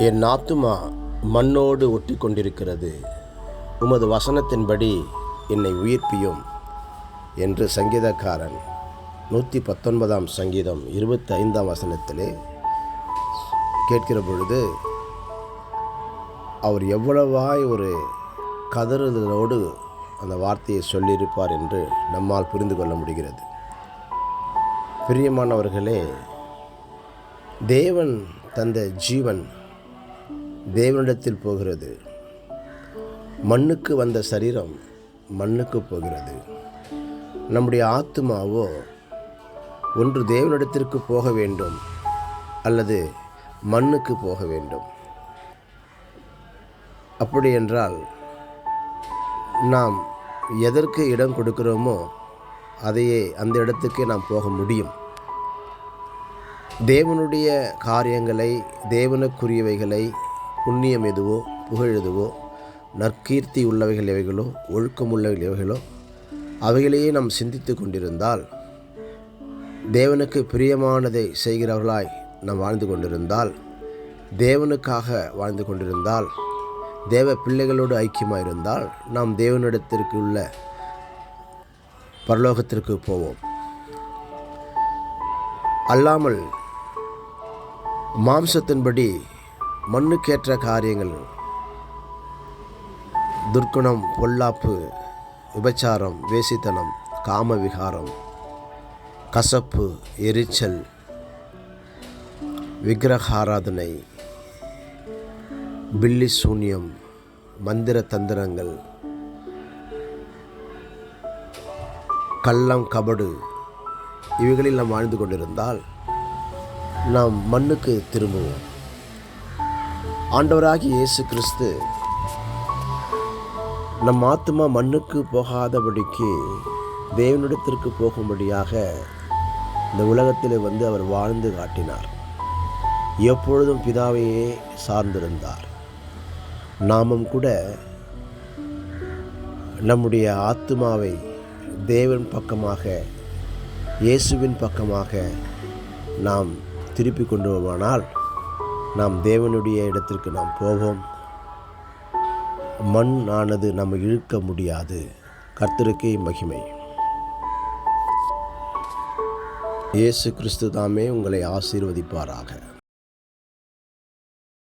என் ஆத்துமா மண்ணோடு ஒட்டி கொண்டிருக்கிறது, உமது வசனத்தின்படி என்னை உயிர்ப்பியும் என்று சங்கீதக்காரன் 119 சங்கீதம் 25 வசனத்திலே கேட்கிற பொழுது அவர் எவ்வளவாய் ஒரு கதறுதலோடு அந்த வார்த்தையை சொல்லியிருப்பார் என்று நம்மால் புரிந்து கொள்ள முடிகிறது. பிரியமானவர்களே, தேவன் தந்த ஜீவன் தேவனிடத்தில் போகிறது. மண்ணுக்கு வந்த சரீரம் மண்ணுக்கு போகிறது. நம்முடைய ஆத்துமாவோ ஒன்று தேவனிடத்திற்கு போக வேண்டும் அல்லது மண்ணுக்கு போக வேண்டும். அப்படி என்றால் நாம் எதற்கு இடம் கொடுக்கிறோமோ அதையே அந்த இடத்துக்கே நாம் போக முடியும். தேவனுடைய காரியங்களை, தேவனுக்குரியவைகளை, புண்ணியம் எதுவோ, புகழ் எதுவோ, நற்கீர்த்தி உள்ளவைகள் எவைகளோ, ஒழுக்கம் உள்ளவைகள் எவைகளோ அவைகளையே நாம் சிந்தித்து கொண்டிருந்தால், தேவனுக்கு பிரியமானதை செய்கிறவர்களாய் நாம் வாழ்ந்து கொண்டிருந்தால், தேவனுக்காக வாழ்ந்து கொண்டிருந்தால், தேவ பிள்ளைகளோடு ஐக்கியமாக இருந்தால் நாம் தேவனிடத்திற்கு உள்ள பரலோகத்திற்கு போவோம். அல்லாமல் மாம்சத்தின்படி மண்ணுக்கேற்ற காரியங்கள், துர்க்குணம், பொல்லாப்பு, விபச்சாரம், வேசித்தனம், காம விகாரம், கசப்பு, எரிச்சல், விக்கிரக ஆராதனை, பில்லி சூன்யம், மந்திர தந்திரங்கள், கள்ளம், கபடு இவைகளில் நாம் வாழ்ந்து கொண்டிருந்தால் நாம் மண்ணுக்கு திரும்புவோம். ஆண்டவராகிய இயேசு கிறிஸ்து நம் ஆத்துமா மண்ணுக்கு போகாதபடிக்கு தேவனிடத்திற்கு போகும்படியாக இந்த உலகத்தில் வந்து அவர் வாழ்ந்து காட்டினார். எப்பொழுதும் பிதாவையே சார்ந்திருந்தார். நாமும் கூட நம்முடைய ஆத்துமாவை தேவன் பக்கமாக, இயேசுவின் பக்கமாக நாம் திருப்பி கொண்டு வருவானால் நாம் தேவனுடைய இடத்திற்கு நாம் போவோம். மண் ஆனது நம்ம இழுக்க முடியாது. கர்த்தருக்கே மகிமை. இயேசு கிறிஸ்து தாமே உங்களை ஆசீர்வதிப்பாராக.